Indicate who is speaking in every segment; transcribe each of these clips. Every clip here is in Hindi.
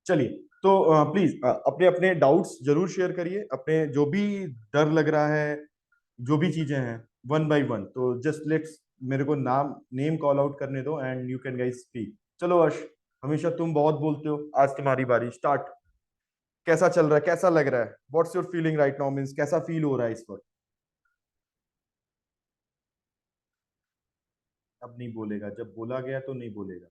Speaker 1: चलिए, तो प्लीज अपने अपने डाउट्स जरूर शेयर करिए, अपने जो भी डर लग रहा है, जो भी चीजें हैं, वन बाय वन। तो जस्ट लेट्स, मेरे को नेम कॉल आउट करने दो and you can guys speak. चलो अर्श, हमेशा तुम बहुत बोलते हो, आज तुम्हारी बारी, स्टार्ट। कैसा चल रहा है, कैसा लग रहा है, what's your feeling right now, means कैसा फील हो रहा है इस वक्त? अब नहीं बोलेगा, जब बोला गया तो नहीं बोलेगा।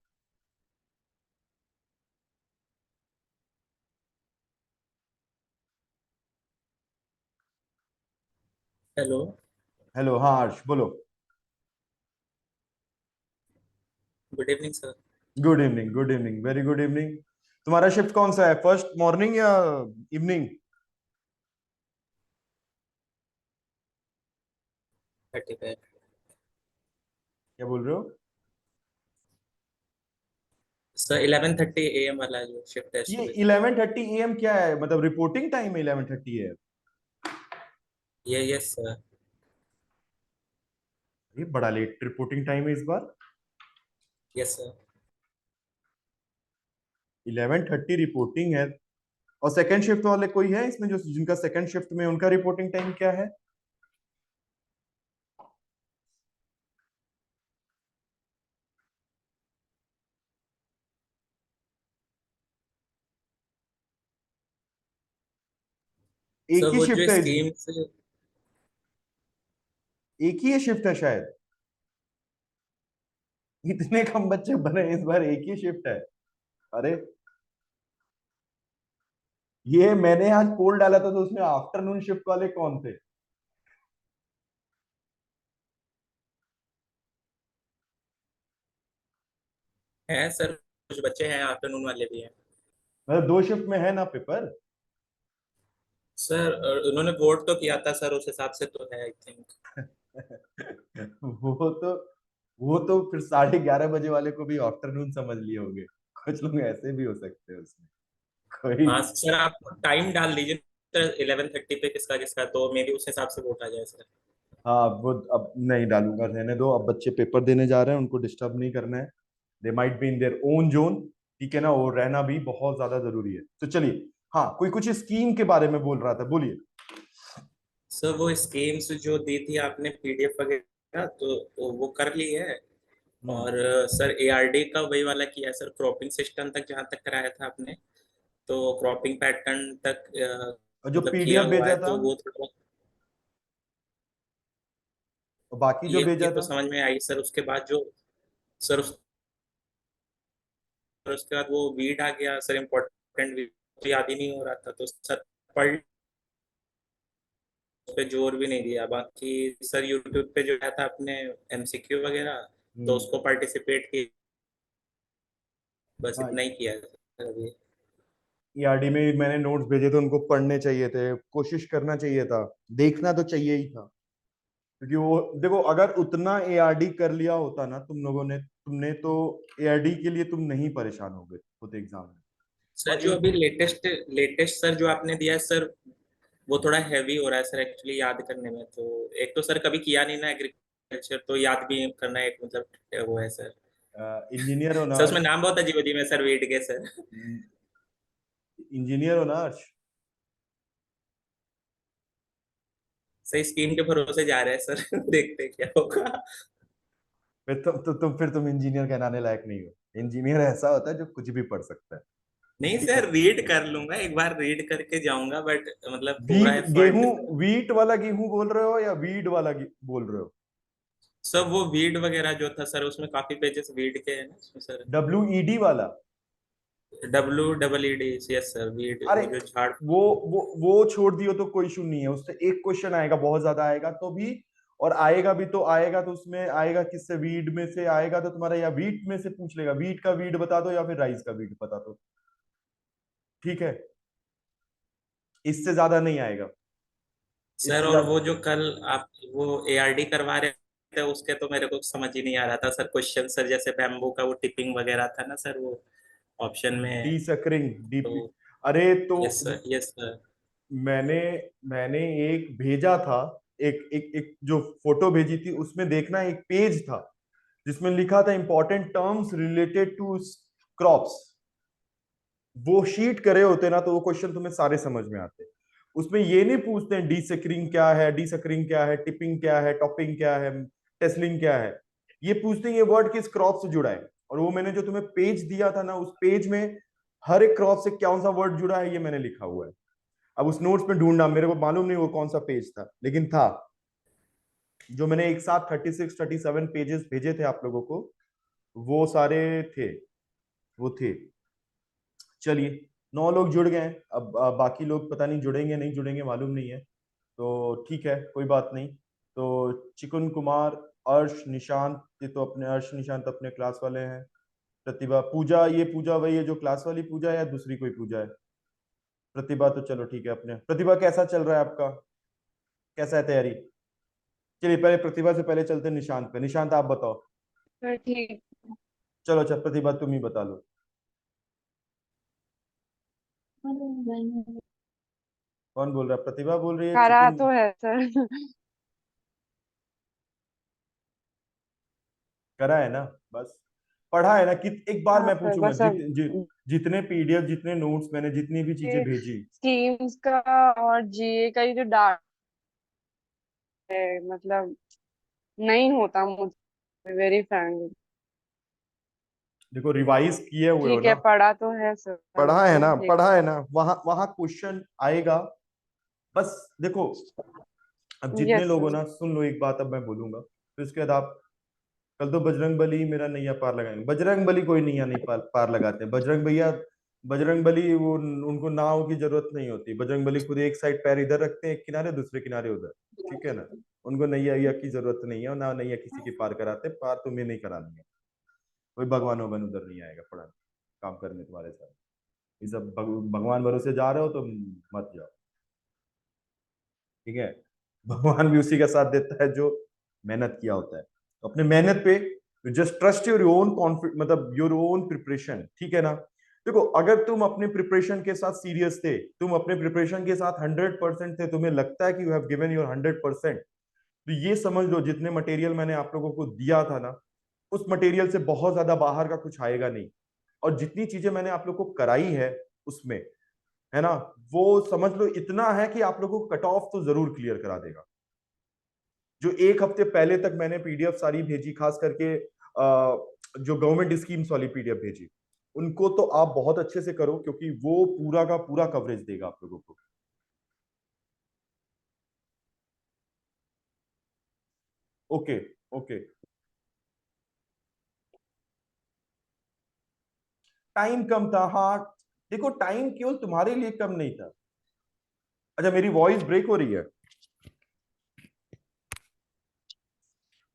Speaker 2: हेलो।
Speaker 1: हेलो, हाँ अर्श बोलो।
Speaker 2: Good evening sir.
Speaker 1: Good evening, good evening, very good evening. तुम्हारा शिफ्ट कौन सा है, फर्स्ट मॉर्निंग या इवनिंग?
Speaker 2: 30 पे।
Speaker 1: क्या बोल रहे हो?
Speaker 2: सर 11:30 AM वाला जो शिफ्ट है
Speaker 1: ये
Speaker 2: सुबह।
Speaker 1: 11:30 AM क्या है, मतलब रिपोर्टिंग टाइम 11:30 है?
Speaker 2: ये यस सर।
Speaker 1: ये बड़ा लेट रिपोर्टिंग टाइम है इस बार।
Speaker 2: Yes sir.
Speaker 1: 11:30 रिपोर्टिंग है। और सेकंड शिफ्ट वाले कोई है इसमें, जो जिनका सेकंड शिफ्ट में, उनका रिपोर्टिंग टाइम क्या है? एक
Speaker 2: सर
Speaker 1: ही
Speaker 2: वो जो
Speaker 1: शिफ्ट है
Speaker 2: स्कीम से।
Speaker 1: एक ही शिफ्ट है शायद। इतने कम बच्चे बने इस बार, एक ही शिफ्ट है? अरे, ये मैंने आज पोल डाला था तो उसमें आफ्टरनून शिफ्ट वाले कौन थे?
Speaker 2: है सर, कुछ बच्चे हैं, आफ्टरनून वाले भी हैं।
Speaker 1: मतलब दो शिफ्ट में है ना पेपर?
Speaker 2: सर उन्होंने वोट तो किया था सर, उस हिसाब से तो है आई थिंक।
Speaker 1: वो तो वो तो फिर 11:30 बजे वाले को भी आफ्टरनून समझ लिए होंगे। कुछ लोग ऐसे भी हो सकते हैं उसमें, कोई।
Speaker 2: हाँ सर, आप टाइम डाल दीजिए सर 11:30 पे किसका किसका, तो मे भी उस हिसाब से वोट आ जाए सर।
Speaker 1: हाँ, वो अब नहीं डालूंगा, रहने दो, अब बच्चे पेपर देने जा रहे हैं, उनको डिस्टर्ब नहीं करना है। They might be in their own zone, ठीक है ना, वो रहना भी बहुत ज्यादा जरूरी है। तो चलिए, हाँ, कोई कुछ स्कीम के बारे में बोल रहा था, बोलिए।
Speaker 2: सर वो स्कीम्स जो दी थी आपने पीडीएफ वगैरह, तो वो कर ली है।
Speaker 1: हम्म।
Speaker 2: और सर एआरडी का वही वाला किया है सर, क्रॉपिंग सिस्टम तक जहाँ तक कराया था आपने, तो क्रॉपिंग पैटर्न तक
Speaker 1: और जो
Speaker 2: मतलब किया
Speaker 1: पीडीएफ
Speaker 2: हुआ
Speaker 1: भेजा
Speaker 2: है,
Speaker 1: था,
Speaker 2: तो वो थोड़ा
Speaker 1: और बाकी जो
Speaker 2: ये
Speaker 1: भेजा
Speaker 2: तो
Speaker 1: था?
Speaker 2: समझ में आई सर। उसके बाद जो सर उसके बाद वो वीड आ गया सर, इम्पोर्टेंट वीड तो याद ही नहीं हो रहा था, तो सर पढ़ उस पे जोर भी नहीं दिया। बाकी सर यूट्यूब पे जो आया था अपने एमसीक्यू वगैरह, तो
Speaker 1: हम्म।
Speaker 2: उसको पार्टिसिपेट की, बस
Speaker 1: हाँ,
Speaker 2: इतना ही किया है सर अभी।
Speaker 1: ईआरडी में भी मैंने नोट्स भेजे थे, उनको पढ़ने चाहिए थे, कोशिश करना चाहिए था, देखना तो चाहिए ही था। क्योंकि वो देखो, अगर उतना एआरडी कर लिया होता ना तुम लोगों ने, तुमने तो एआरडी के लिए तुम नहीं परेशान हो गए होते एग्जाम में।
Speaker 2: सर
Speaker 1: और
Speaker 2: जो
Speaker 1: एक,
Speaker 2: अभी लेटेस्ट लेटेस्ट सर जो आपने दिया है सर, वो थोड़ा हैवी हो रहा है सर एक्चुअली याद करने में। तो एक तो सर कभी किया नहीं ना एग्रीकल्चर, तो याद भी करना एक मतलब वो है सर।
Speaker 1: इंजीनियर हो ना
Speaker 2: सर उसमें
Speaker 1: अर्श?
Speaker 2: नाम बहुत अजीब अजीब है सर, वेट के सर।
Speaker 1: इंजीनियर हो ना अर्श?
Speaker 2: सही स्कीम के भरोसे जा रहे हैं सर देखते हैं क्या होगा।
Speaker 1: फिर तुम इंजीनियर कहलाने लायक नहीं हो। इंजीनियर ऐसा होता है जो कुछ भी पढ़ सकता है,
Speaker 2: नहीं
Speaker 1: ठीक है।
Speaker 2: सर, रीड कर लूंगा, एक बार रीड करके जाऊंगा, बट मतलब पूरा
Speaker 1: वीट
Speaker 2: एफर्ट।
Speaker 1: गेहूं, वीट वाला गेहूं बोल रहे हो या वीड वाला बोल रहे हो?
Speaker 2: सर वो वीड वगैरह जो था सर, उसमें काफी पेजेस वीड के हैं ना उसमें सर।
Speaker 1: WED वाला?
Speaker 2: WEED, यस सर, वीड
Speaker 1: अरे,
Speaker 2: वो जो झाड़।
Speaker 1: वो छोड़ दियो तो कोई इशू नहीं है, उससे एक क्वेश्चन आएगा, बहुत ज्यादा आएगा तो भी, और आएगा भी तो आएगा, तो उसमें आएगा किससे, वीड में से आएगा तो तुम्हारा, या वीट में से पूछ लेगा, वीट का वीड बता दो या फिर राइस का वीड बता दो, ठीक है। इससे ज्यादा नहीं आएगा,
Speaker 2: सर
Speaker 1: इससे
Speaker 2: और
Speaker 1: ज्यादा।
Speaker 2: वो जो कल आप वो एआरडी करवा रहे थे, उसके तो मेरे को समझ ही नहीं आ रहा था सर क्वेश्चन सर, जैसे बैम्बू का वो टिपिंग वगैरह था ना सर, वो ऑप्शन में।
Speaker 1: डीसकरिंग,
Speaker 2: तो
Speaker 1: डीप, अरे तो
Speaker 2: यस सर, यस सर।
Speaker 1: मैंने मैंने एक भेजा था, एक जो फोटो भेजी थी, उसमें देखना, एक पेज था जिसमें लिखा था important terms related to crops. वो शीट करे होते ना तो वो क्वेश्चन तुम्हें सारे समझ में आते। उसमें ये नहीं पूछते हैं डीसकरिंग क्या है, डीसकरिंग क्या है, टिपिंग क्या है, टॉपिंग क्या है, टेस्लिंग क्या है। ये पूछते हैं ये वर्ड किस क्रॉप से जुड़ा है। और वो मैंने जो तुम्हें पेज दिया था ना, उस पेज में हर एक क्रॉप से कौन सा वर्ड जुड़ा है ये मैंने लिखा हुआ है। अब उस नोट्स में ढूंढना, मेरे को मालूम नहीं वो कौन सा पेज था, लेकिन था। जो मैंने एक साथ 36-37 पेजेस भेजे थे आप लोगों को, वो सारे थे, वो थे। चलिए, 9 लोग जुड़ गए हैं। अब बाकी लोग पता नहीं जुड़ेंगे नहीं जुड़ेंगे, मालूम नहीं है। तो ठीक है, कोई बात नहीं। तो चिकुन कुमार, अर्श, निशांत, ये तो अपने अर्श निशांत अपने क्लास वाले हैं। प्रतिभा, पूजा, ये पूजा वही है जो क्लास वाली पूजा है या दूसरी कोई पूजा है? प्रतिभा तो चलो ठीक है अपने। प्रतिभा कैसा चल रहा है आपका, कैसा है तैयारी? चलिए पहले प्रतिभा से पहले चलते हैं निशांत पे। निशांत आप बताओ।
Speaker 3: तो ठीक।
Speaker 1: चलो अच्छा, प्रतिभा तुम ही बता लो। कौन बोल रहा है? प्रतिभा बोल रही है,
Speaker 3: करा
Speaker 1: चिकुन?
Speaker 3: तो है सर।
Speaker 1: करा है ना? बस पढ़ा है ना? कि एक बार
Speaker 3: हाँ
Speaker 1: मैं
Speaker 3: सर,
Speaker 1: पूछूंगा,
Speaker 3: बस अब
Speaker 1: जितने पीडीएफ, जितने नोट्स मैंने, जितनी भी चीजें भेजी।
Speaker 3: स्कीम्स का और जीए का ये जो डाटा है, मतलब नहीं होता मुझसे, वेरी फ्रैंकली।
Speaker 1: देखो रिवाइज किए हुए हो
Speaker 3: ठीक है,
Speaker 1: ना?
Speaker 3: पढ़ा तो है सर,
Speaker 1: पढ़ा है
Speaker 3: तो
Speaker 1: ना?
Speaker 3: ठीक।
Speaker 1: पढ़ा है ना? वहां वहां क्वेश्चन आएगा। बस देखो, अब जितने
Speaker 3: यस
Speaker 1: लोग हो
Speaker 3: सर।
Speaker 1: ना, सुन लो एक बात अब मैं बोलूंगा, फिर उसके बाद आप। कल तो बजरंग बली मेरा नैया पार लगाएंगे। बजरंग बली कोई नैया नहीं पार लगाते। बजरंग भैया, बजरंग बली वो, उनको नाव की जरूरत नहीं होती। बजरंग बली खुद एक साइड पैर इधर रखते हैं एक किनारे, दूसरे किनारे उधर। ठीक है ना? उनको नैया वैया की जरूरत नहीं है, और ना नैया किसी की पार कराते। पार तुम्हें नहीं करानी है। कोई भगवान वगवान उधर नहीं आएगा पढ़ा काम करने तुम्हारे साथ। ये सब भगवान भरोसे जा रहे हो तो मत जाओ। ठीक है? भगवान भी उसी का साथ देता है जो मेहनत किया होता है। तो अपने मेहनत पे just trust your own confidence, मतलब योर ओन प्रिपरेशन। ठीक है ना? देखो, अगर तुम अपने प्रिपरेशन के साथ सीरियस थे, तुम अपने प्रिपरेशन के साथ 100% थे, तुम्हें लगता है कि यू हैव गिवन योर 100%, तो ये समझ लो जितने मटेरियल मैंने आप लोगों को दिया था ना, उस मटेरियल से बहुत ज्यादा बाहर का कुछ आएगा नहीं। और जितनी चीजें मैंने आप लोग को कराई है उसमें, है ना, वो समझ लो इतना है कि आप लोगों को कट ऑफ तो जरूर क्लियर करा देगा। जो एक हफ्ते पहले तक मैंने पीडीएफ सारी भेजी, खास करके जो गवर्नमेंट स्कीम्स वाली पीडीएफ भेजी, उनको तो आप बहुत अच्छे से करो, क्योंकि वो पूरा का पूरा कवरेज देगा आप लोगों को। ओके। ओके। टाइम कम था, हाँ। देखो, टाइम केवल तुम्हारे लिए कम नहीं था। अच्छा, मेरी वॉइस ब्रेक हो रही है?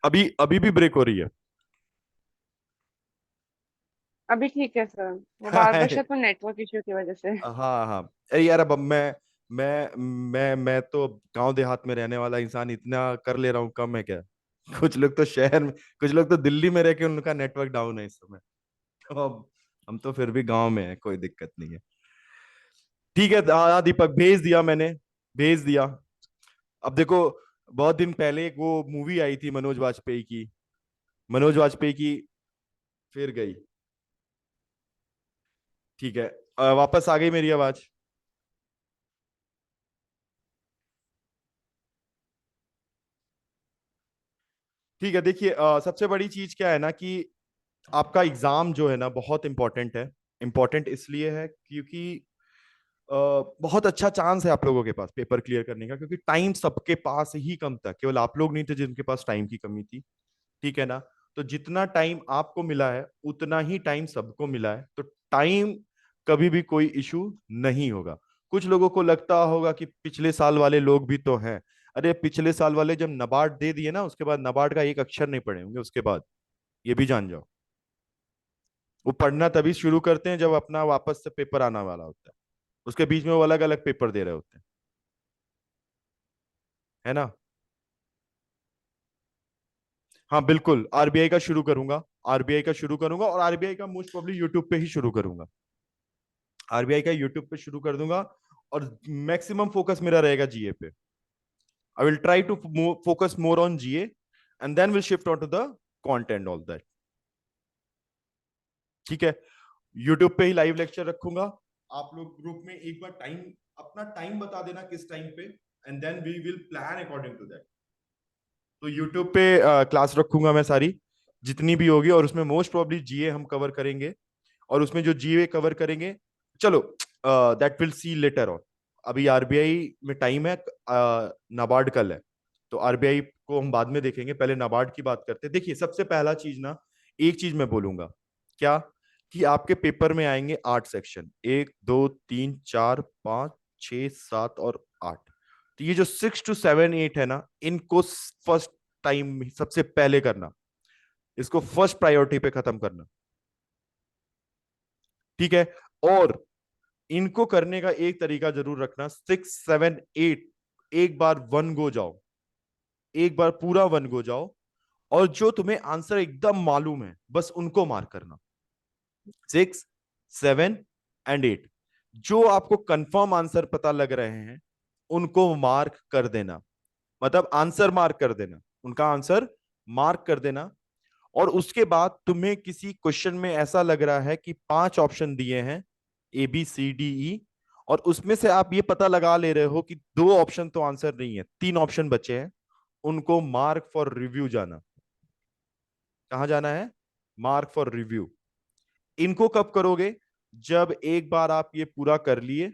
Speaker 1: अभी अभी भी ब्रेक हो रही है?
Speaker 3: अभी ठीक है सर, वो बार बार
Speaker 1: हाँ
Speaker 3: शायद वो नेटवर्क इश्यू की वजह से।
Speaker 1: हाँ। अरे यार, अब मैं तो गांव देहात में रहने वाला इंसान, इतना कर ले रहा हूँ कम है क्या? कुछ लोग तो शहर में, कुछ लोग तो दिल्ली में रह के उनका नेटवर्क डाउन है इस समय। तो अब हम तो फिर भी गांव में है, कोई दिक्कत नहीं है। ठीक है। हाँ दीपक, भेज दिया मैंने, भेज दिया। अब देखो, बहुत दिन पहले एक वो मूवी आई थी मनोज वाजपेयी की, मनोज वाजपेयी की, फिर गई। ठीक है। वापस आ गई मेरी आवाज? ठीक है। देखिए, सबसे बड़ी चीज क्या है ना कि आपका एग्जाम जो है ना बहुत इंपॉर्टेंट है। इंपॉर्टेंट इसलिए है क्योंकि बहुत अच्छा चांस है आप लोगों के पास पेपर क्लियर करने का, क्योंकि टाइम सबके पास ही कम था, केवल आप लोग नहीं थे जिनके पास टाइम की कमी थी। ठीक है ना? तो जितना टाइम आपको मिला है उतना ही टाइम सबको मिला है, तो टाइम कभी भी कोई इशू नहीं होगा। कुछ लोगों को लगता होगा कि पिछले साल वाले लोग भी तो हैं। अरे पिछले साल वाले जब नबार्ड दे दिए ना, उसके बाद नबार्ड का एक अक्षर नहीं पढ़े होंगे उसके बाद, ये भी जान जाओ। वो पढ़ना तभी शुरू करते हैं जब अपना वापस से पेपर आना वाला होता है। उसके बीच में वो अलग अलग पेपर दे रहे होते हैं, है ना? हाँ बिल्कुल, आरबीआई का शुरू करूंगा। आरबीआई का शुरू करूंगा, और आरबीआई का मोस्ट प्रोबब्ली यूट्यूब पे ही शुरू करूंगा। आरबीआई का यूट्यूब पे शुरू कर दूंगा, और मैक्सिमम फोकस मेरा रहेगा जीए पे। I will try to focus more on GA, and then will shift on to the content all that. ठीक है? यूट्यूब पे ही लाइव लेक्चर रखूंगा, आप लोग ग्रुप में एक बार टाइम, अपना टाइम बता देना किस टाइम पे, and then we will plan according to that. तो यूट्यूब पे क्लास रखूंगा मैं सारी जितनी भी होगी, और उसमें मोस्ट प्रोबेबली जीए हम कवर करेंगे, और उसमें जो जीए कवर करेंगे, चलो that will see later on. अभी आरबीआई में टाइम है, नाबार्ड कल है, तो आरबीआई को हम बाद में देखेंगे, पहले नाबार्ड की बात करते हैं। देखिए सबसे पहला चीज ना, एक चीज मैं बोलूंगा क्या, कि आपके पेपर में आएंगे 8 सेक्शन, 1 2 3 4 5 6 7 और 8। तो ये जो 6 to 7 8 है ना, इनको फर्स्ट टाइम सबसे पहले करना, इसको फर्स्ट प्रायोरिटी पे खत्म करना, ठीक है। और इनको करने का एक तरीका जरूर रखना, 6 7 8 एक बार वन गो जाओ, एक बार पूरा वन गो जाओ, और जो तुम्हें आंसर एकदम मालूम है बस उनको मार्क करना, 6 7 एंड 8। जो आपको कंफर्म आंसर पता लग रहे हैं उनको मार्क कर देना, मतलब आंसर मार्क कर देना, उनका आंसर मार्क कर देना। और उसके बाद तुम्हें किसी क्वेश्चन में ऐसा लग रहा है कि 5 ऑप्शन दिए हैं, ABCDE, और उसमें से आप ये पता लगा ले रहे हो कि 2 ऑप्शन तो आंसर नहीं है, 3 ऑप्शन बचे हैं, उनको मार्क फॉर रिव्यू जाना। कहां जाना है? Mark for review. इनको कब करोगे? जब एक बार आप ये पूरा कर लिए,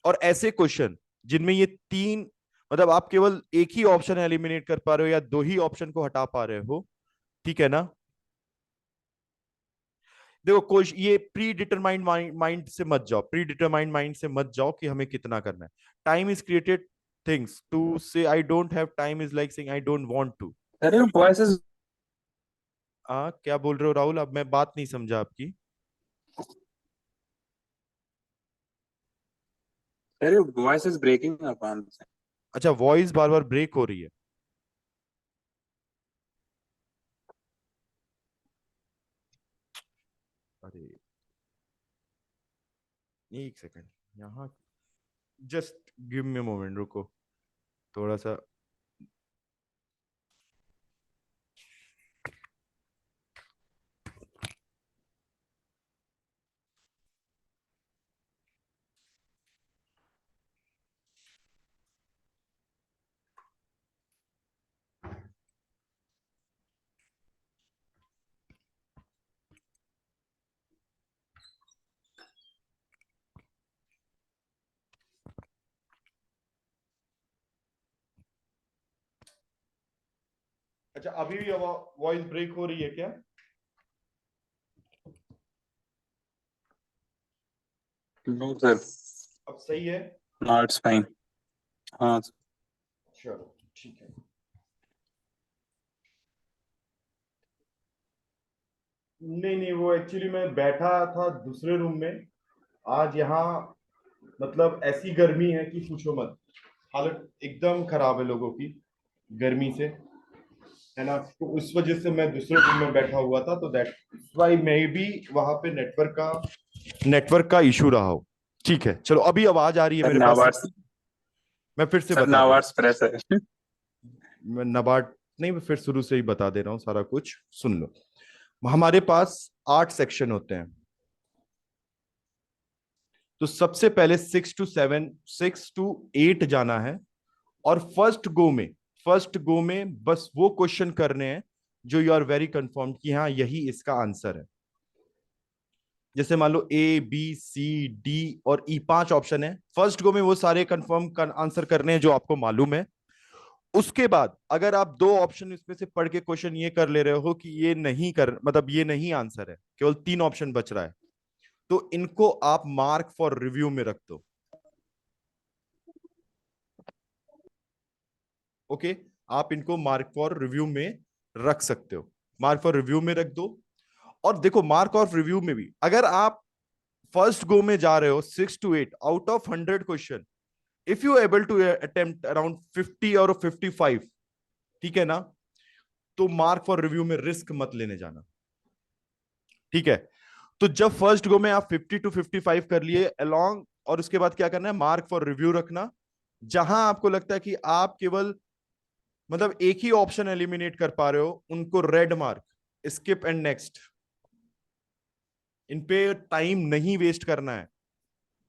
Speaker 1: और ऐसे क्वेश्चन जिनमें ये तीन, मतलब आप केवल एक ही ऑप्शन एलिमिनेट कर पा रहे हो या 2 ही ऑप्शन को हटा पा रहे हो, ठीक है ना। देखो कोई ये प्री डिटरमाइंड माइंड से मत जाओ, प्री डिटरमाइंड माइंड से मत जाओ कि हमें कितना करना है। Time is created things, to say I don't have time is like saying I don't want to.
Speaker 4: अरे वॉइस इज
Speaker 1: क्या बोल रहे हो राहुल? अब मैं बात नहीं समझा आपकी।
Speaker 4: अरे वॉइस इज ब्रेकिंग अप।
Speaker 1: अच्छा, वॉइस बार बार ब्रेक हो रही है। अरे एक सेकंड, यहाँ जस्ट गिव मी मोमेंट, रुको थोड़ा सा। अच्छा, अभी भी वॉइस ब्रेक हो रही है क्या?
Speaker 4: नो सर,
Speaker 1: अब सही है?
Speaker 4: No it's fine. हाँ
Speaker 1: चलो ठीक है। नहीं नहीं, वो एक्चुअली मैं बैठा था दूसरे रूम में, आज यहाँ मतलब ऐसी गर्मी है कि पूछो मत, हालत एकदम खराब है लोगों की गर्मी से, है ना। तो उस वजह से मैं दूसरे रूम में बैठा हुआ था, तो दैट वाई मे बी वहां पे नेटवर्क का इशू रहा हो। ठीक है चलो, अभी आवाज आ रही है
Speaker 4: सर,
Speaker 1: मेरे पास, मैं फिर से
Speaker 4: सर
Speaker 1: बता दे।
Speaker 4: नावार्ड्स प्रेस है।
Speaker 1: मैं नबार्ड नहीं, मैं फिर शुरू से ही बता दे रहा हूँ, सारा कुछ सुन लो। हमारे पास 8 सेक्शन होते हैं, तो सबसे पहले 6 to 7 6 to 8 जाना है, और फर्स्ट गो में बस वो क्वेश्चन करने हैं जो यू आर वेरी कंफर्म कि हाँ यही इसका आंसर है। जैसे मान लो ABCD और E 5 ऑप्शन है, फर्स्ट गो में वो सारे कंफर्म आंसर करने हैं जो आपको मालूम है। उसके बाद अगर आप 2 ऑप्शन इसमें से पढ़ के क्वेश्चन ये कर ले रहे हो कि ये नहीं कर, मतलब ये नहीं आंसर है, केवल 3 ऑप्शन बच रहा है, तो इनको आप मार्क फॉर रिव्यू में रख दो। ओके, आप इनको मार्क फॉर रिव्यू में रख सकते हो, मार्क फॉर रिव्यू में रख दो। और देखो मार्क ऑफ रिव्यू में भी अगर आप फर्स्ट गो में जा रहे हो 6 to 8 out of 100 question, if you able to attempt around 50 और 55, ठीक है ना, तो मार्क फॉर रिव्यू में रिस्क मत लेने जाना, ठीक है। तो जब फर्स्ट गो में आप 50 to 55 कर लिए अलोंग, और उसके बाद क्या करना है, मार्क फॉर रिव्यू रखना। जहां आपको लगता है कि आप केवल मतलब एक ही ऑप्शन एलिमिनेट कर पा रहे हो, उनको red mark, skip and next, इन पे टाइम नहीं वेस्ट करना है।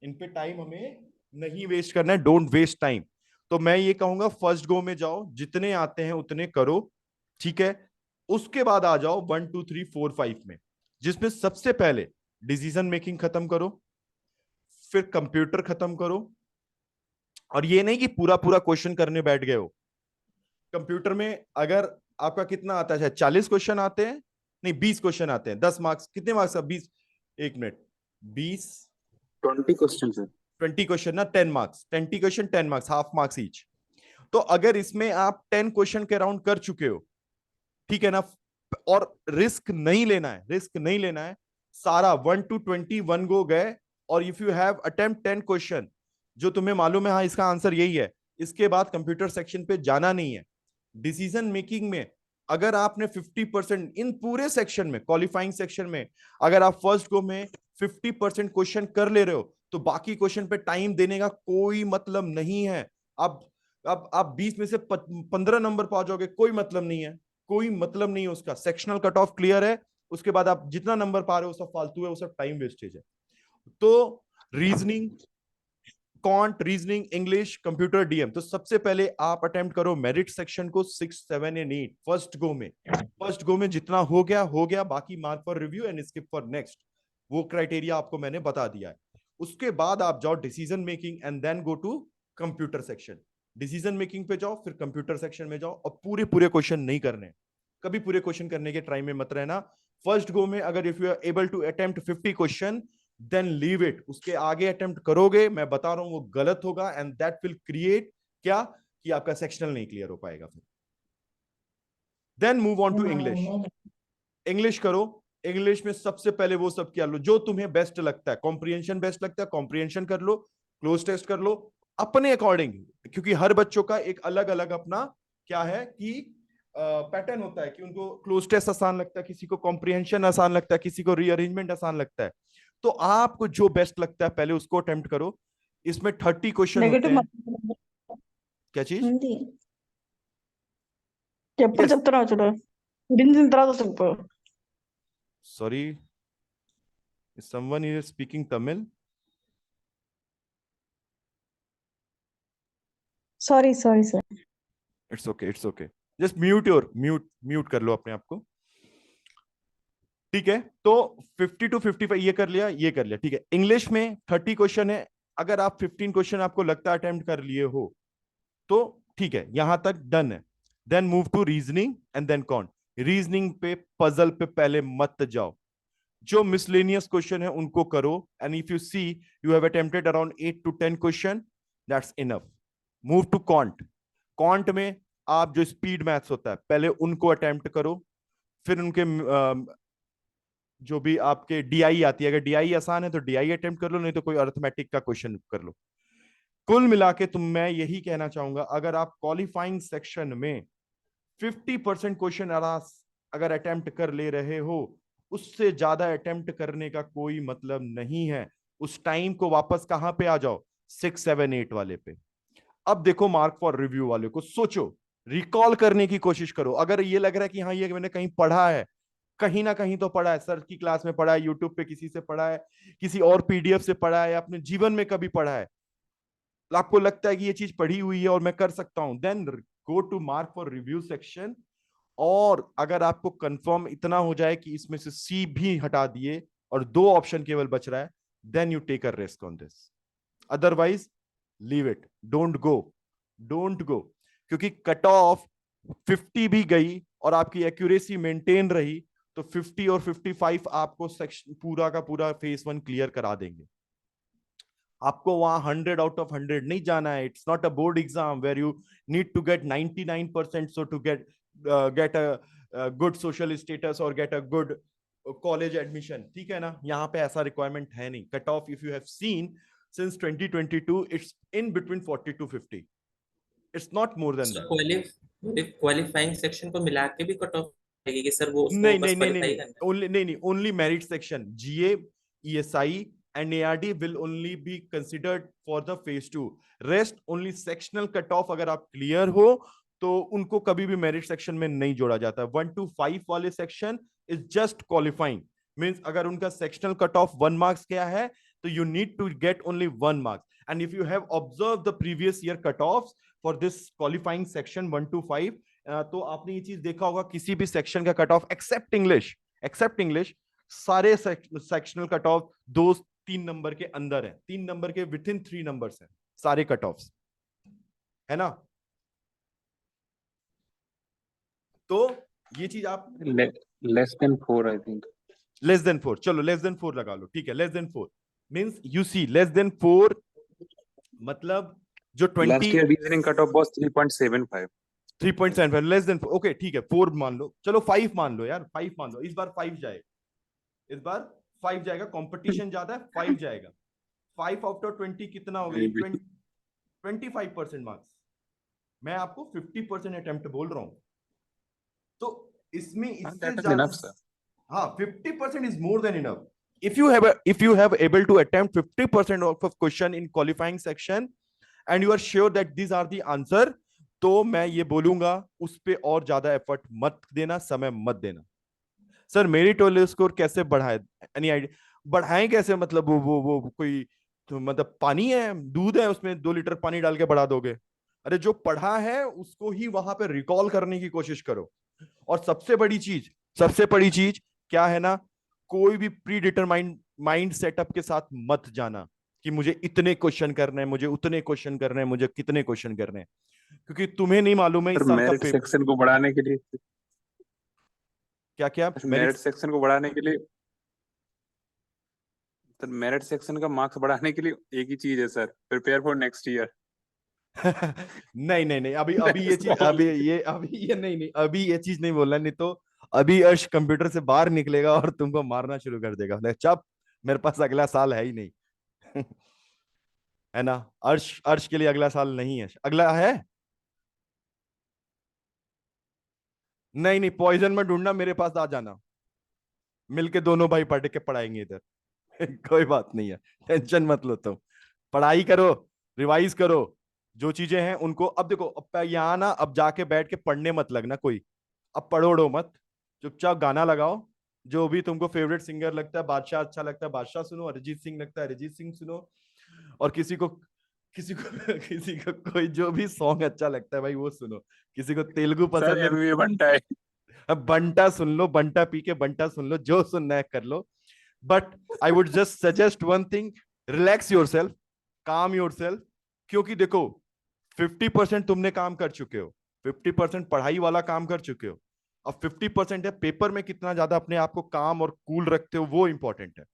Speaker 1: इन पे टाइम हमें नहीं वेस्ट करना है, डोंट वेस्ट टाइम। तो मैं ये कहूंगा फर्स्ट गो में जाओ, जितने आते हैं उतने करो, ठीक है। उसके बाद आ जाओ 1 2 3 4 5 में, जिसमें सबसे पहले डिसीजन मेकिंग खत्म करो, फिर कंप्यूटर खत्म करो। और ये नहीं कि पूरा पूरा क्वेश्चन करने बैठ गए हो। कंप्यूटर में अगर आपका कितना आता है, 40 क्वेश्चन आते हैं, नहीं 20 क्वेश्चन आते हैं, 10 मार्क्स, कितने मार्क्स का 20, एक मिनट, 20
Speaker 4: 20 questions, sir.
Speaker 1: 20 क्वेश्चन ना 10 marks, 20 question 10 marks, half marks each. तो अगर इसमें आप 10 क्वेश्चन के राउंड कर चुके हो, ठीक है ना, और रिस्क नहीं लेना है, रिस्क नहीं लेना है, सारा 1 to 20 1 गो गए। और if you have attempt 10 question जो तुम्हें मालूम है हाँ इसका आंसर यही है, इसके बाद कंप्यूटर सेक्शन पे जाना नहीं है। डिसीजन मेकिंग में अगर आपने 50% इन पूरे सेक्शन में, क्वालिफाइंग सेक्शन में अगर आप फर्स्ट गो में 50% क्वेश्चन कर ले रहे हो, तो बाकी क्वेश्चन पे टाइम देने का कोई मतलब नहीं है। अब आप 20 में से 15 नंबर पा जाओगे, कोई मतलब नहीं है, कोई मतलब नहीं है उसका। सेक्शनल कट ऑफ क्लियर है, उसके बाद आप जितना नंबर पा रहे हो सब फालतू है, वो सब टाइम वेस्टेज है। तो reasoning, quant, reasoning, English, computer, DM, तो सबसे पहले आप अटेम्प्ट करो मेरिट सेक्शन को 6 7 एंड 8 फर्स्ट गो में। फर्स्ट गो में जितना हो गया, बाकी mark for review and skip for next, वो क्राइटेरिया आपको मैंने बता दिया है। उसके बाद आप जाओ decision making and then go to computer section. Decision making पे जाओ, फिर कंप्यूटर सेक्शन में जाओ, और पूरे पूरे क्वेश्चन नहीं करने, कभी पूरे क्वेश्चन करने के ट्राई में मत रहना। फर्स्ट गो में अगर if you are able to attempt 50 question then leave it, उसके आगे अटेम्प्ट करोगे मैं बता रहा हूं वो गलत होगा, एंड दैट विल क्रिएट क्या, कि आपका सेक्शनल नहीं क्लियर हो पाएगा। फिर then move on to English. English करो, इंग्लिश में सबसे पहले वो सब किया लो जो तुम्हें बेस्ट लगता है। कॉम्प्रिहेंशन बेस्ट लगता है, कॉम्प्रिहेंशन कर लो, क्लोज टेस्ट कर लो अपने अकॉर्डिंग, क्योंकि हर बच्चों का एक अलग अलग अपना क्या है कि पैटर्न होता है, कि उनको क्लोज टेस्ट आसान लगता है, किसी को कॉम्प्रिहेंशन आसान लगता है, किसी को रीअरेंजमेंट आसान लगता है। तो आपको जो बेस्ट लगता है पहले उसको अटेम्प्ट करो। इसमें 30 क्वेश्चन होते
Speaker 5: నెగటివ్
Speaker 1: हैं। क्या चीज?
Speaker 5: ఉంది ఎప్పుడు
Speaker 1: यस,
Speaker 5: చెప్తున్నావు చూడు గురించి తర్వాత చెప్పు
Speaker 1: sorry, someone is speaking Tamil.
Speaker 5: Sorry sorry sir
Speaker 1: it's okay, it's okay, just mute कर लो अपने आप को, ठीक है। तो 50 to 55 ये कर लिया, ये कर लिया, ठीक है। इंग्लिश में 30 क्वेश्चन है, अगर आप 15 क्वेश्चन आपको लगता है अटेम्प्ट कर लिए हो तो ठीक है, यहां तक डन है। Then move to reasoning and then quant. Reasoning पे, पजल पे पहले मत जाओ, जो मिसलेनियस क्वेश्चन है उनको करो, and if you see you have attempted around 8 to 10 question, that's enough. Move to quant. Quant में आप जो स्पीड मैथ्स होता है पहले उनको अटेम्प्ट करो, फिर उनके जो भी आपके डीआई आती है, अगर डीआई आसान है तो डीआई अटेम्प्ट कर लो, नहीं तो कोई अर्थमेटिक का क्वेश्चन कर लो। कुल मिला के तुम, मैं यही कहना चाहूंगा, अगर आप क्वालिफाइंग सेक्शन में 50% क्वेश्चन अगर अटेम्प्ट कर ले रहे हो, उससे ज्यादा अटेम्प्ट करने का कोई मतलब नहीं है। उस टाइम को वापस कहां पे आ जाओ, 6 7 8 वाले पे। अब देखो मार्क फॉर रिव्यू वाले को, सोचो, रिकॉल करने की कोशिश करो। अगर ये लग रहा है कि हाँ ये मैंने कहीं पढ़ा है, कहीं ना कहीं तो पढ़ा है, सर की क्लास में पढ़ा है, यूट्यूब पे किसी से पढ़ा है, किसी और पीडीएफ से पढ़ा है, अपने जीवन में कभी पढ़ा है, आपको लगता है कि ये चीज पढ़ी हुई है और मैं कर सकता हूं, then go to mark for review section. और अगर आपको कंफर्म इतना हो जाए कि इसमें से सी भी हटा दिए और 2 ऑप्शन केवल बच रहा है, then you take a risk on this, otherwise leave it, don't go, don't go. क्योंकि कट ऑफ 50 भी गई और आपकी एक्यूरेसी मेंटेन रही तो 50 और 55 आपको सेक्शन पूरा का पूरा फेज 1 क्लियर करा देंगे। आपको वहां 100 आउट ऑफ 100 नहीं जाना है। It's not a board exam where you need to get 99% so to get a good social status और get a good college admission, ठीक है ना। यहाँ पे ऐसा रिक्वायरमेंट है नहीं। Cut off if you have seen since 2022 it's in between 40 to 50, it's not more than that.
Speaker 2: Qualifying section को मिला के भी कट ऑफ आएगी कि सर वो उसको
Speaker 1: नहीं
Speaker 2: बस
Speaker 1: नहीं नहीं
Speaker 2: क्वालिफाई
Speaker 1: नहीं,
Speaker 2: करना
Speaker 1: only नहीं नहीं, only merit section, GA, ESI and ARD will only be considered for the phase 2, rest only sectional cut off अगर आप क्लियर हो तो उनको कभी भी मेरिट सेक्शन में नहीं जोड़ा जाता। 1 to 5 वाले section is just qualifying, means अगर उनका सेक्शनल कट ऑफ 1 मार्क्स क्या है, तो you need to get only 1 mark. And if you have observed the previous year cutoffs for this qualifying section 1 to 5, तो आपने ये चीज देखा होगा किसी भी सेक्शन का कट ऑफ एक्सेप्ट इंग्लिश सारे सेक्शनल कट ऑफ 2-3 नंबर के अंदर है, 3 नंबर के विद इन 3 नंबर्स है सारे कट ऑफ्स, है ना? तो ये चीज आप
Speaker 4: Less than 4, I think.
Speaker 1: Less than 4, चलो लेस देन 4 लगा लो, ठीक है। Less than 4 means you see less than 4 मतलब जो
Speaker 4: Last
Speaker 1: 20
Speaker 4: year reasoning cutoff was 3.75.
Speaker 1: 3.75 less than, okay ठीक है 4 मान लो, चलो 5 मान लो यार, 5 मान लो, इस बार 5 जाएगा, इस बार 5 जाएगा, कंपटीशन ज्यादा है, 5 जाएगा। 5 आउट ऑफ 20 कितना हो गया? 25% मार्क्स। मैं आपको 50% अटेम्प्ट बोल रहा हूं, तो इसमें इससे
Speaker 4: That is
Speaker 1: ज्यादा,
Speaker 4: enough, sir.
Speaker 1: हाँ 50% is more than enough. If you have able to attempt 50% of question in qualifying section and you are sure that these are the answer, तो मैं ये बोलूंगा उस पे और ज्यादा एफर्ट मत देना, समय मत देना। सर मेरिटोरियल स्कोर कैसे बढ़ाए? Any idea? बढ़ाएं कैसे? मतलब वो कोई तो मतलब पानी है, दूध है, उसमें 2 लीटर पानी डाल के बढ़ा दोगे? अरे जो पढ़ा है उसको ही वहां पे रिकॉल करने की कोशिश करो। और सबसे बड़ी चीज क्या है ना, कोई भी प्री डिटरमाइंड माइंड सेटअप के साथ मत जाना कि मुझे इतने क्वेश्चन करने हैं, मुझे उतने क्वेश्चन करने हैं, मुझे कितने क्वेश्चन करने हैं, क्योंकि तुम्हें नहीं मालूम है इस
Speaker 4: सर
Speaker 1: साल का
Speaker 4: मेरिट
Speaker 1: पेपर
Speaker 4: सेक्शन को बढ़ाने के लिए
Speaker 1: क्या
Speaker 4: मेरिट सेक्शन को बढ़ाने के लिए सर मेरिट सेक्शन का मार्क्स बढ़ाने के लिए एक ही चीज है sir, prepare for next year.
Speaker 1: नहीं अभी ये चीज अभी ये चीज नहीं बोलना, नहीं तो अभी अर्श कंप्यूटर से बाहर निकलेगा और तुमको मारना शुरू कर देगा। चुप, मेरे पास अगला साल है ही नहीं। है ना? अर्श के लिए अगला साल नहीं है, अगला है नहीं, पॉइजन में ढूंढना, मेरे पास आ जाना, मिलके दोनों भाई पढ़ के पढ़ाएंगे इधर। कोई बात नहीं है, टेंशन मत लो तुम, पढ़ाई करो, रिवाइज करो, जो चीजें हैं उनको। अब देखो, अब यहाँ ना, अब जाके बैठ के पढ़ने मत लगना कोई, अब पढ़ो मत, चुपचाप गाना लगाओ, जो भी तुमको फेवरेट सिंगर लगता है, बादशाह अच्छा लगता है बादशाह सुनो, अरिजीत सिंह लगता है अरिजीत सिंह सुनो, और किसी को कोई जो भी सॉन्ग अच्छा लगता है भाई वो सुनो, किसी को तेलुगु
Speaker 4: सर
Speaker 1: पसंद है,
Speaker 4: एमवी बनता है।
Speaker 1: अब बंटा सुन लो, बंटा पी के बंटा सुन लो, जो सुनना है कर लो। But I would just suggest one thing, relax yourself, calm yourself, क्योंकि देखो 50% तुमने काम कर चुके हो, 50% पढ़ाई वाला काम कर चुके हो, अब 50% है पेपर में कितना ज्यादा अपने आप को काम और कूल रखते हो, वो इंपॉर्टेंट है।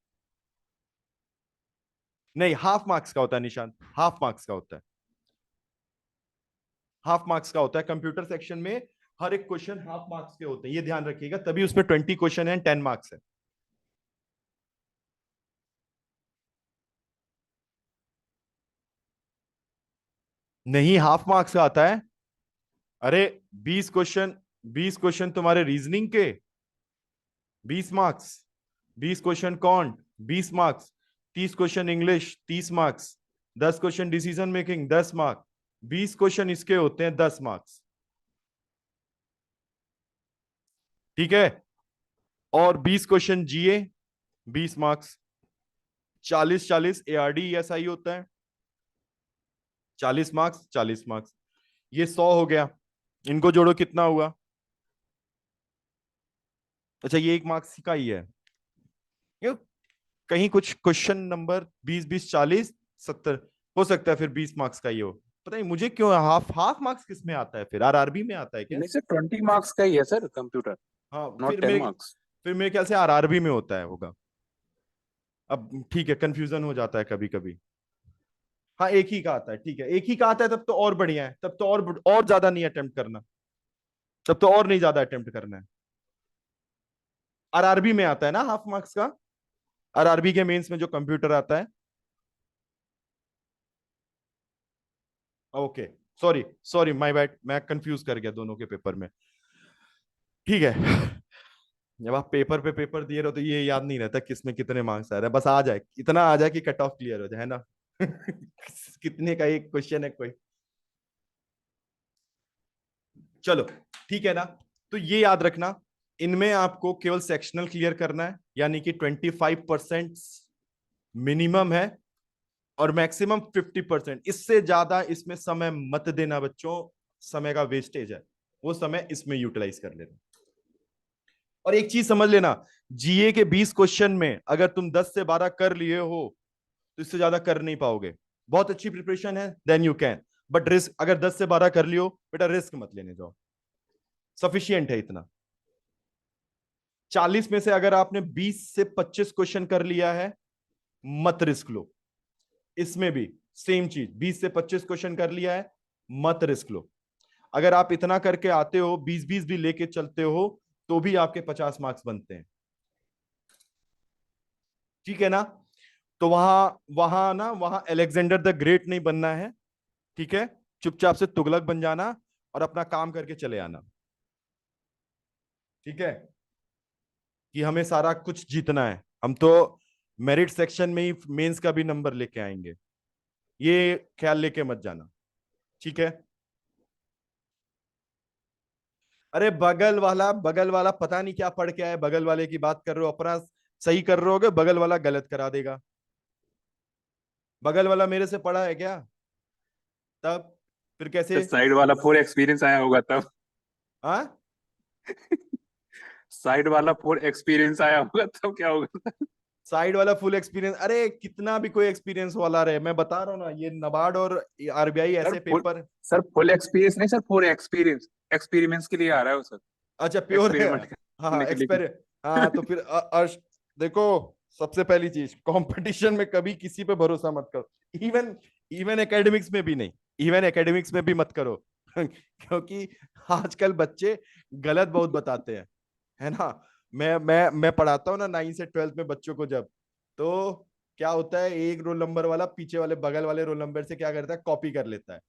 Speaker 1: नहीं, हाफ मार्क्स का होता है निशांत, हाफ मार्क्स का होता है, हाफ मार्क्स का होता है कंप्यूटर सेक्शन में, हर एक क्वेश्चन हाफ मार्क्स के होते हैं, ये ध्यान रखिएगा, तभी उसमें 20 क्वेश्चन है, 10 मार्क्स है। नहीं, हाफ मार्क्स का आता है। अरे 20 क्वेश्चन तुम्हारे रीजनिंग के 20 marks, 20 question can't 20 marks, 30 question English 30 marks, 10 question decision making 10 marks, 20 question इसके होते हैं 10 मार्क्स, ठीक है? और 20 क्वेश्चन जीए 20 मार्क्स, 40 एआरडी एसआई होता है, 40 मार्क्स 40 मार्क्स, ये 100 हो गया, इनको जोड़ो कितना हुआ? अच्छा ये 1 मार्क्स का ही है, ये कहीं कुछ क्वेश्चन नंबर 20 40 70 हो सकता है, फिर 20 मार्क्स का ही हो, पता नहीं मुझे क्यों हाफ मार्क्स किस में आता है, फिर आरआरबी में आता है क्या?
Speaker 4: नहीं सर 20 मार्क्स का ही है सर कंप्यूटर,
Speaker 1: हाँ
Speaker 4: नॉट 10 मार्क्स।
Speaker 1: फिर मेरे ख्याल से आरआरबी में होता है होगा, अब ठीक है, कंफ्यूजन हो जाता है कभी कभी। हाँ एक ही का आता है, ठीक है, एक ही का आता है, तब तो और बढ़िया है, तब तो और ज्यादा नहीं अटेम्प्ट करना, तब तो और नहीं ज्यादा अटेम्प्ट करना है। आरआरबी में आता है ना हाफ मार्क्स का, आरआरबी के मेंस में जो कंप्यूटर आता है। ओके सॉरी माय बैड, मैं कंफ्यूज कर गया दोनों के पेपर में, ठीक है। जब आप पेपर पे पेपर दिए रहो तो ये याद नहीं रहता किसमें कितने मार्क्स आ रहे हैं, बस आ जाए, इतना आ जाए कि कट ऑफ क्लियर हो जाए, है ना? कितने का एक क्वेश्चन है कोई, चलो ठीक है ना? तो ये याद रखना, इनमें आपको केवल सेक्शनल क्लियर करना है, यानी कि 25% मिनिमम है, और मैक्सिमम 50%। इससे ज्यादा इसमें समय मत देना बच्चों, समय का वेस्टेज है, वो समय इसमें यूटिलाइज कर लेना। और एक चीज समझ लेना, जीए के 20 क्वेश्चन में अगर तुम 10 से 12 कर लिए हो तो इससे ज्यादा कर नहीं पाओगे। बहुत अच्छी प्रिपरेशन है then you can, but risk, अगर 10 से 12 कर लियो बेटा रिस्क मत लेने जाओ, सफिशियंट है इतना। 40 में से अगर आपने 20 से 25 क्वेश्चन कर लिया है, मत रिस्क लो। इसमें भी सेम चीज, 20 से 25 क्वेश्चन कर लिया है, मत रिस्क लो। अगर आप इतना करके आते हो, 20-20 भी लेके चलते हो, तो भी आपके 50 मार्क्स बनते हैं, ठीक है ना। तो वहां अलेक्जेंडर द ग्रेट नहीं बनना है, ठीक है। चुपचाप से तुगलक बन जाना और अपना काम करके चले आना, ठीक है। कि हमें सारा कुछ जीतना है, हम तो मेरिट सेक्शन में ही मेंस का भी नंबर लेके आएंगे, ये ख्याल लेके मत जाना, ठीक है। अरे बगल वाला पता नहीं क्या पढ़ के आए, बगल वाले की बात कर रहे हो, अपना सही कर रहे होगे, बगल वाला गलत करा देगा। बगल वाला मेरे से पढ़ा है क्या? तब फिर कैसे?
Speaker 4: साइड वाला पूरा एक्सपीरियंस आया होगा तब।
Speaker 1: हाँ,
Speaker 4: साइड वाला पूरा एक्सपीरियंस आया होगा तब क्या होगा।
Speaker 1: साइड वाला फुल एक्सपीरियंस, अरे कितना भी कोई एक्सपीरियंस वाला रहे, मैं बता रहा हूँ ना, ये नबार्ड और आरबीआई ऐसे पेपर।
Speaker 4: सर फुल एक्सपीरियंस नहीं सर, पूरे एक्सपीरियंस, एक्सपेरिमेंट्स के लिए आ रहा है वो सर,
Speaker 1: अच्छा प्योर है।
Speaker 4: एक्सपेरिमेंट
Speaker 1: हाँ
Speaker 4: करने के लिए।
Speaker 1: हाँ तो फिर अर्श, देखो, सबसे पहली चीज, कंपटीशन में कभी किसी पे भरोसा मत करो, इवन इवन एकेडमिक्स में भी नहीं, इवन एकेडमिक्स में भी मत करो क्योंकि आजकल बच्चे गलत बहुत बताते हैं, है ना। मैं पढ़ाता हूँ ना 9 से 12 में बच्चों को, जब तो क्या होता है, एक रोल नंबर वाला पीछे वाले बगल वाले रोल नंबर से क्या करता है, कॉपी कर लेता है।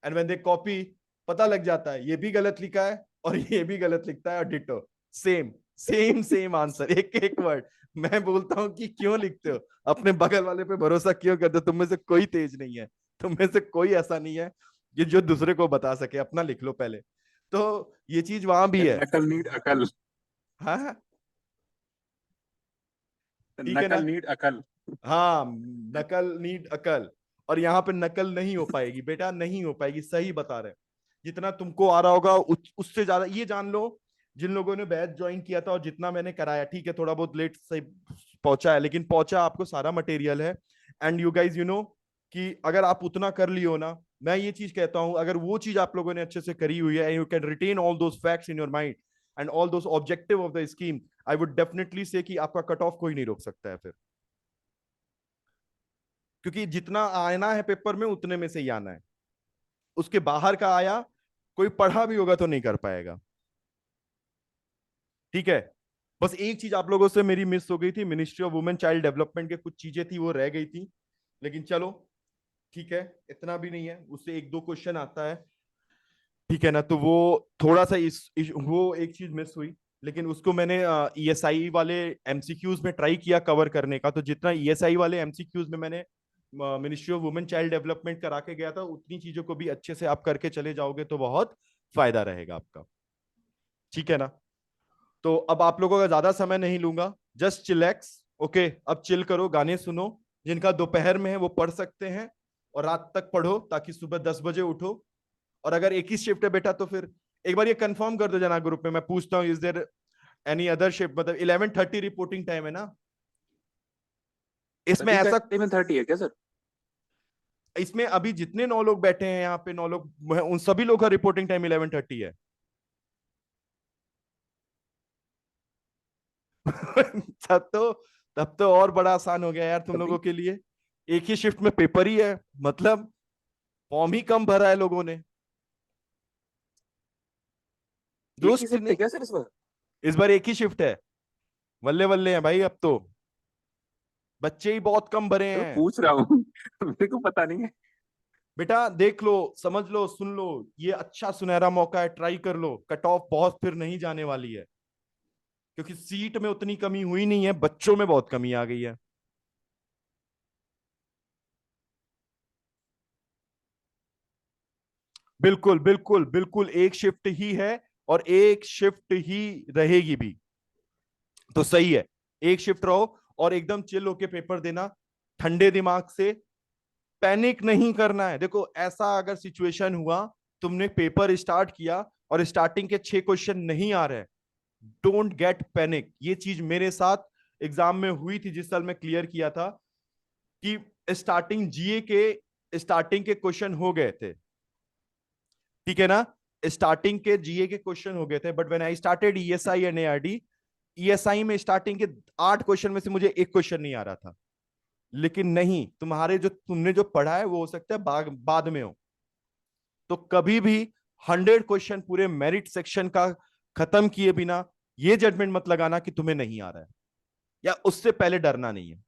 Speaker 1: एंड व्हेन दे कॉपी, पता लग जाता है ये भी गलत लिखा है और ये भी गलत लिखता है, और ditto same same same answer, एक एक वर्ड। मैं बोलता हूँ कि क्यों लिखते हो, अपने बगल वाले पे भरोसा क्यों करते हो? तुम में से कोई तेज नहीं है, तुम में से कोई ऐसा नहीं है कि जो दूसरे को बता सके, अपना लिख लो पहले। तो ये चीज वहां भी है।
Speaker 4: नकल नीड अकल,
Speaker 1: हाँ हाँ, ठीक है ना।
Speaker 4: नकल नीड अकल।
Speaker 1: हाँ, नकल नीड अकल, और यहाँ पे नकल नहीं हो पाएगी बेटा, नहीं हो पाएगी, सही बता रहे हैं। जितना तुमको आ रहा होगा उससे ज्यादा, ये जान लो, जिन लोगों ने बैच ज्वाइन किया था और जितना मैंने कराया, ठीक है थोड़ा बहुत लेट से पहुंचा है, लेकिन पहुंचा, आपको सारा मटेरियल है। And you guys you know कि अगर आप उतना कर लियो ना, मैं ये चीज कहता हूं, अगर वो चीज आप लोगों ने अच्छे से करी हुई है, you can retain all those facts in your mind and all those objective of the scheme, I would definitely say कि आपका कट ऑफ कोई नहीं रोक सकता है फिर, क्योंकि जितना आना है पेपर में उतने में से ही आना है, उसके बाहर का आया, कोई पढ़ा भी होगा तो नहीं कर पाएगा, ठीक है। बस एक चीज आप लोगों से मेरी मिस हो गई थी, ministry of women child development के कुछ चीजें थी वो रह गई थी, लेकिन चलो ठीक है, इतना भी नहीं है, उससे एक दो क्वेश्चन आता है, ठीक है ना। तो वो थोड़ा सा वो एक चीज मिस हुई, लेकिन उसको मैंने ईएसआई वाले एमसीक्यूज में ट्राई किया कवर करने का। तो जितना ईएसआई वाले एमसीक्यूज में मैंने ministry of women child development करा के गया था, उतनी चीजों को भी अच्छे से आप करके चले जाओगे तो बहुत फायदा रहेगा आपका, ठीक है ना। तो अब आप लोगों का ज्यादा समय नहीं लूंगा, जस्ट चिलैक्स, ओके। अब चिल करो, गाने सुनो, जिनका दोपहर में है वो पढ़ सकते हैं, और रात तक पढ़ो ताकि सुबह 10 बजे उठो। और अगर एक ही शिफ्ट है बेटा तो फिर एक बार ये कंफर्म कर दो जना ग्रुप में, मैं पूछता हूँ is there any other shift, मतलब 11:30 रिपोर्टिंग टाइम है ना इसमें, ऐसा
Speaker 4: 11:30 है क्या सर?
Speaker 1: इसमें अभी जितने 9 लोग बैठे हैं यहाँ पे, 9 लोग, उन सभी लोग का रिपोर्टिंग टाइम 11:30 है। तब तो तब तो और बड़ा आसान हो गया यार तुम लोगों के लिए, एक ही शिफ्ट में पेपर ही है, मतलब फॉर्म ही कम भरा है लोगों ने।
Speaker 4: एक ही
Speaker 1: दोस्त
Speaker 4: शिफ्ट
Speaker 1: ने
Speaker 4: है क्या सर इस बार?
Speaker 1: इस बार एक ही शिफ्ट है, वल्ले वल्ले हैं भाई, अब तो बच्चे ही बहुत कम भरे
Speaker 4: तो
Speaker 1: हैं।
Speaker 4: पूछ रहा हूँ मेरे को पता नहीं है।
Speaker 1: बेटा देख लो, समझ लो, सुन लो, ये अच्छा सुनहरा मौका है, ट्राई कर लो, कट ऑफ बहुत फिर नहीं जाने वाली है, क्योंकि सीट में उतनी कमी हुई नहीं है, बच्चों में बहुत कमी आ गई है। बिल्कुल बिल्कुल बिल्कुल, एक शिफ्ट ही है और एक शिफ्ट ही रहेगी भी, तो सही है, एक शिफ्ट रहो और एकदम चिल होके पेपर देना, ठंडे दिमाग से, पैनिक नहीं करना है। देखो ऐसा अगर सिचुएशन हुआ, तुमने पेपर स्टार्ट किया और स्टार्टिंग के 6 क्वेश्चन नहीं आ रहे, डोंट गेट पैनिक। ये चीज मेरे साथ एग्जाम में हुई थी जिस साल मैं क्लियर किया था, कि स्टार्टिंग जीए के स्टार्टिंग के क्वेश्चन हो गए थे, ठीक है ना, स्टार्टिंग के जीए के क्वेश्चन हो गए थे, but when I started ESI and ARD, ESI में स्टार्टिंग के 8 क्वेश्चन में से मुझे एक क्वेश्चन नहीं आ रहा था। लेकिन नहीं, तुम्हारे जो तुमने जो पढ़ा है वो हो सकता है बाद में हो। तो कभी भी 100 क्वेश्चन पूरे मेरिट सेक्शन का खत्म किए बिना ये जजमेंट मत लगाना कि तुम्हें नहीं आ रहा है, या उससे पहले डरना नहीं है।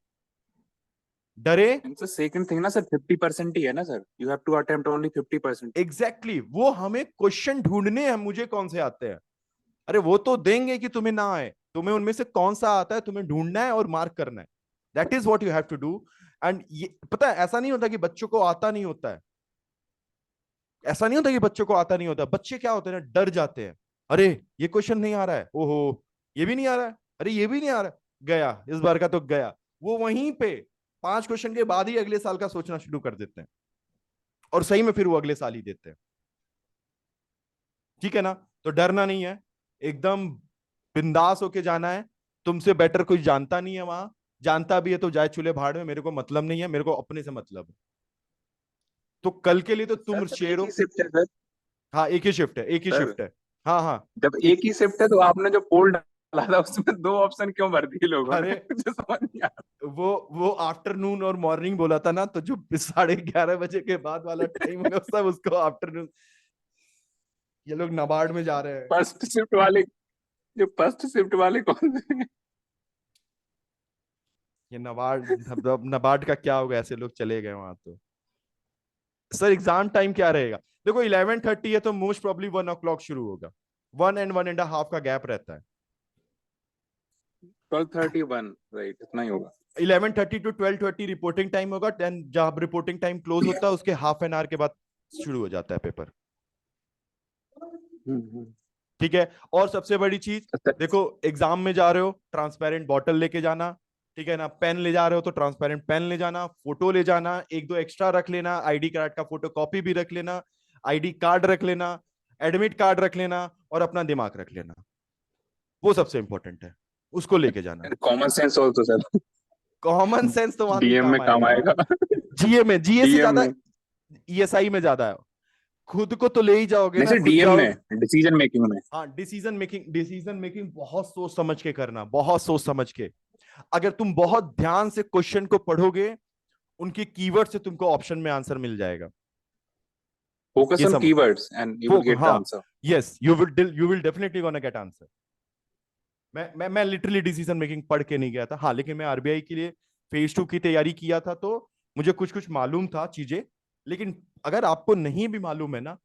Speaker 1: डरे
Speaker 4: सेकंड थिंग ना सर, 50% ही है ना sir, you have to attempt only 50%।
Speaker 1: Exactly वो हमें क्वेश्चन ढूंढने हैं, मुझे कौन से आते हैं, अरे वो तो देंगे कि तुम्हें ना आए, तुम्हें उनमें से कौन सा आता है तुम्हें ढूंढना है और मार्क करना है। That is what you have to do. And ये पता है, ऐसा नहीं होता कि बच्चों को आता नहीं होता है, ऐसा नहीं होता कि बच्चों को आता नहीं होता। बच्चे क्या होते हैं ना, डर जाते हैं, अरे ये क्वेश्चन नहीं आ रहा है, ओहो ये भी नहीं आ रहा है, अरे ये भी नहीं आ रहा है, गया इस बार का तो गया। वो वहीं पे 5 क्वेश्चन के बाद ही अगले साल का सोचना शुरू कर देते हैं, और सही में फिर वो अगले साल ही देते हैं। ठीक है ना, तो डरना नहीं है, एकदम बिंदास होके जाना है। तुमसे बेटर कोई जानता नहीं है वहां, जानता भी है तो जाए चूल्हे भाड़ में, मेरे को मतलब नहीं है, मेरे को अपने से मतलब है। तो कल के लिए तो तुम
Speaker 4: सर
Speaker 1: शेर
Speaker 4: एक
Speaker 1: हो।
Speaker 4: ही शिफ्ट है सर।
Speaker 1: हाँ एक ही शिफ्ट है, एक ही
Speaker 4: सर
Speaker 1: शिफ्ट है। हाँ हाँ
Speaker 4: जब एक ही शिफ्ट है तो आपने जो पोल डाला था उसमें 2 ऑप्शन क्यों भर दिए लोगों ने?
Speaker 1: अरे
Speaker 4: मुझे समझ नहीं आया।
Speaker 1: वो आफ्टरनून और मॉर्निंग बोला था ना, तो जो 11:30 बजे के बाद वाला टाइम होगा सब उसको आफ्टरनून। ये लोग नाबार्ड में जा रहे हैं।
Speaker 4: फर्स्ट शिफ्ट वाले, जो फर्स्ट शिफ्ट वाले कौन से हैं?
Speaker 1: ये नबार्ड, नबार्ड का क्या होगा, ऐसे लोग चले गए वहां तो। सर एग्जाम टाइम क्या रहेगा, देखो 11:30 है तो मोस्ट प्रॉब्ली 1 o'clock शुरू होगा, 1 and 1.5 का गैप रहता है।
Speaker 4: 12:31 राइट, इतना ही होगा।
Speaker 1: 11:30 to 12:30 रिपोर्टिंग टाइम होगा, देन जब रिपोर्टिंग टाइम क्लोज होता है उसके हाफ एन आवर के बाद शुरू हो जाता है पेपर। ठीक है, और सबसे बड़ी चीज देखो, एग्जाम में जा रहे हो ट्रांसपेरेंट बॉटल लेके जाना, ठीक है ना, पेन ले जा रहे हो तो ट्रांसपेरेंट पेन ले जाना, फोटो ले जाना, 1-2 एक्स्ट्रा रख लेना, आईडी कार्ड का फोटो कॉपी भी रख लेना, आईडी कार्ड रख लेना, एडमिट कार्ड रख लेना, और अपना दिमाग रख लेना, वो सबसे इंपॉर्टेंट है, उसको लेके जाना।
Speaker 4: Common sense also sir,
Speaker 1: common sense तो वहां नहीं
Speaker 4: डीएम में काम आएगा।
Speaker 1: जीए में, जीए से
Speaker 4: डीएम
Speaker 1: ज्यादा
Speaker 4: में
Speaker 1: ईएसआई में ज्यादा है। खुद को तो ले ही जाओगे
Speaker 4: नहीं
Speaker 1: ना,
Speaker 4: सर,
Speaker 1: खुद
Speaker 4: डीएम
Speaker 1: जाओगे।
Speaker 4: में डिसीजन मेकिंग में।
Speaker 1: हाँ डिसीजन मेकिंग बहुत सोच समझ के करना, बहुत सोच समझ के। अगर तुम बहुत ध्यान से क्वेश्चन को पढ़ोगे, उनके कीवर्ड से तुमको ऑप्शन में आंसर मिल जाएगा।
Speaker 4: फोकस
Speaker 1: ये
Speaker 4: ऑन
Speaker 1: समझ,
Speaker 4: keywords and you will get the
Speaker 1: हाँ
Speaker 4: answer.
Speaker 1: Yes, you will definitely gonna get answer. मैं लिटरली डिसीजन मेकिंग पढ़ के नहीं गया था, हाँ लेकिन मैं आरबीआई के लिए फेज 2 की तैयारी किया था, तो मुझे कुछ कुछ मालूम था चीजें। लेकिन अगर आपको नहीं भी मालूम है ना,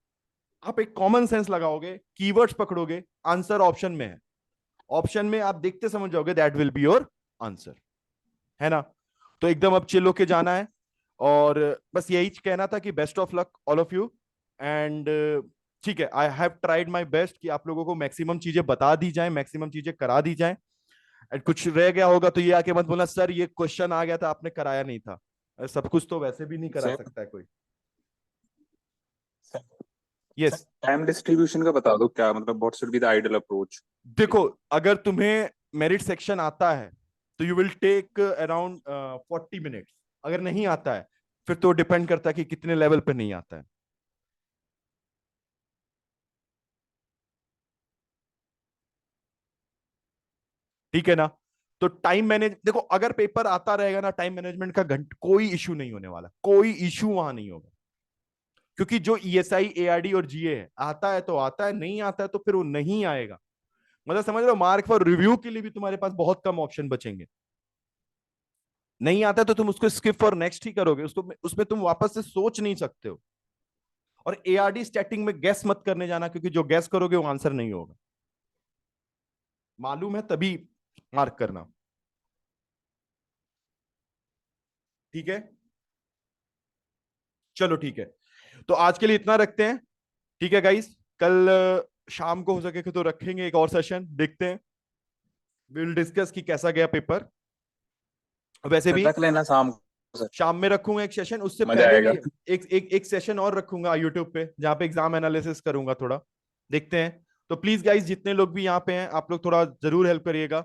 Speaker 1: आप एक कॉमन सेंस लगाओगे, कीवर्ड्स पकड़ोगे, आंसर ऑप्शन में है, ऑप्शन में आप देखते समझ जाओगे, that will be your answer, है ना। तो एकदम अब चिल होके जाना है, और बस यही कहना था कि best of luck all of you. And ठीक है, I have tried my best कि आप लोगों को मैक्सिमम चीजें बता दी जाए, मैक्सिमम चीजें करा दी जाए। एंड कुछ रह गया होगा तो ये आके मत बोलना सर ये क्वेश्चन आ गया था आपने कराया नहीं था। सब कुछ तो वैसे भी नहीं करा
Speaker 4: सर
Speaker 1: सकता है कोई। यस,
Speaker 4: टाइम डिस्ट्रीब्यूशन का बता दो, क्या मतलब what should be the ideal approach?
Speaker 1: देखो अगर तुम्हें मेरिट सेक्शन आता है तो you will take around 40 minutes, अगर नहीं आता है फिर तो डिपेंड करता है कि कितने लेवल पे नहीं आता है। ठीक है ना, तो टाइम मैनेज, देखो अगर पेपर आता रहेगा ना, टाइम मैनेजमेंट का कोई इशू नहीं होने वाला, कोई इशू वहां नहीं होगा। क्योंकि जो ईएसआई एआरडी और जीए है, आता है तो आता है, नहीं आता है तो फिर वो नहीं आएगा। मतलब समझ रहे हो, मार्क फॉर रिव्यू के लिए भी तुम्हारे पास बहुत कम ऑप्शन बचेंगे। नहीं आता है तो तुम उसको स्किप फॉर नेक्स्ट ही करोगे, उसको उसमें तुम वापस से सोच नहीं सकते हो। और एआरडी स्टैटिंग में गैस मत करने जाना, क्योंकि जो गैस करोगे वो आंसर नहीं होगा, मालूम है तभी मार्क करना। ठीक है, चलो ठीक है, तो आज के लिए इतना रखते हैं। ठीक है गाइस, कल शाम को हो सके तो रखेंगे एक और सेशन, देखते हैं, विल डिस्कस कि कैसा गया पेपर। वैसे भी
Speaker 4: रख लेना शाम को सर।
Speaker 1: शाम में रखूंगा एक सेशन, उससे
Speaker 4: मजा
Speaker 1: पहले
Speaker 4: आएगा।
Speaker 1: भी एक सेशन और रखूंगा यूट्यूब पे, जहाँ पे एग्जाम एनालिसिस करूंगा थोड़ा, देखते हैं। तो प्लीज गाइस, जितने लोग भी यहाँ पे हैं, आप लोग थोड़ा जरूर हेल्प करिएगा।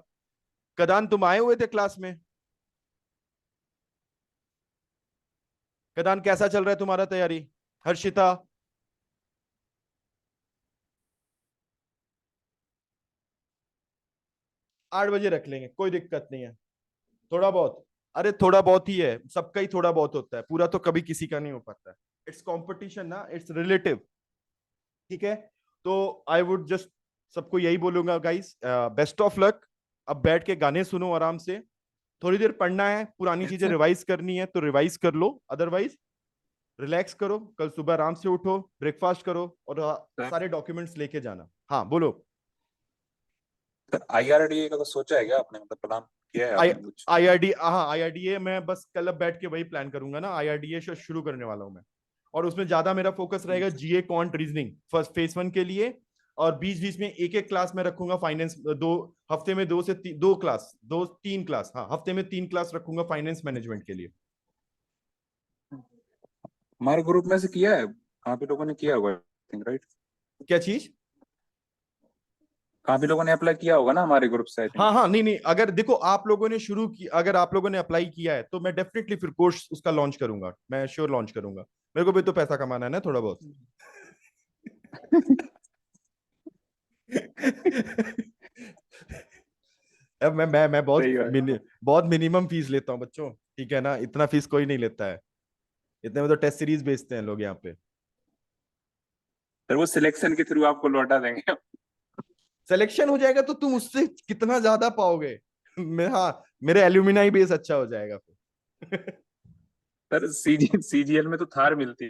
Speaker 1: कदान, तुम आए हुए थे क्लास में? कदान, कैसा चल रहा है तुम्हारा तैयारी? हर्षिता? 8 बजे रख लेंगे, कोई दिक्कत नहीं है। थोड़ा बहुत, अरे थोड़ा बहुत ही है, सबका ही थोड़ा बहुत होता है, पूरा तो कभी किसी का नहीं हो पाता है। इट्स कंपटीशन ना, इट्स रिलेटिव। ठीक है, तो आई वुड जस्ट सबको यही बोलूंगा गाइस, बेस्ट ऑफ लक। अब बैठ के गाने सुनो आराम से, थोड़ी देर पढ़ना है, पुरानी चीजें रिवाइज करनी है तो रिवाइज कर लो, अदरवाइज रिलैक्स करो। कल सुबह आराम से उठो, ब्रेकफास्ट करो और सारे डॉक्यूमेंट्स लेके जाना। हाँ बोलो।
Speaker 4: सर IRDA का तो सोचा है क्या आपने, मतलब प्लान किया है आपने कुछ?
Speaker 1: IRDA मैं बस कल अब बैठ के वही प्लान करूंगा ना, IRDA से शुरू करने वाला हूं मैं। और उसमें ज्यादा मेरा फोकस रहेगा GA quant reasoning first phase 1 के लिए। और बीच बीच में एक एक क्लास में रखूंगा फाइनेंस, 2 हफ्ते में 2 से 2 क्लास, 2-3 क्लास, हाँ हफ्ते में 3 क्लास रखूंगा फाइनेंस मैनेजमेंट के लिए।
Speaker 4: हमारे ग्रुप में से किया है, काफी लोगों ने किया होगा, राइट?
Speaker 1: क्या चीज?
Speaker 4: काफी लोगों ने अप्लाई किया होगा ना हमारे ग्रुप से, आई थिंक।
Speaker 1: हाँ हाँ, नहीं नहीं, अगर देखो आप लोगों ने शुरू की, अगर आप लोगों ने अप्लाई किया है तो मैं डेफिनेटली फिर कोर्स उसका लॉन्च करूंगा, मैं श्योर लॉन्च करूंगा। मेरे को भी तो पैसा कमाना है ना थोड़ा बहुत। अब मैं बहुत
Speaker 4: सही बात।
Speaker 1: बहुत मिनिमम फीस लेता हूँ बच्चों, ठीक है ना, इतना फीस कोई नहीं लेता है। इतने में तो टेस्ट सीरीज बेचते हैं लोग यहाँ पे।
Speaker 4: सर वो सिलेक्शन के थ्रू आपको लौटा देंगे।
Speaker 1: सिलेक्शन हो जाएगा तो तुम उससे कितना ज्यादा पाओगे। मैं, हाँ, मेरे एल्यूमिनाई बेस अच्छा हो जाएगा फिर।
Speaker 4: सर CGL में तो थार मिलती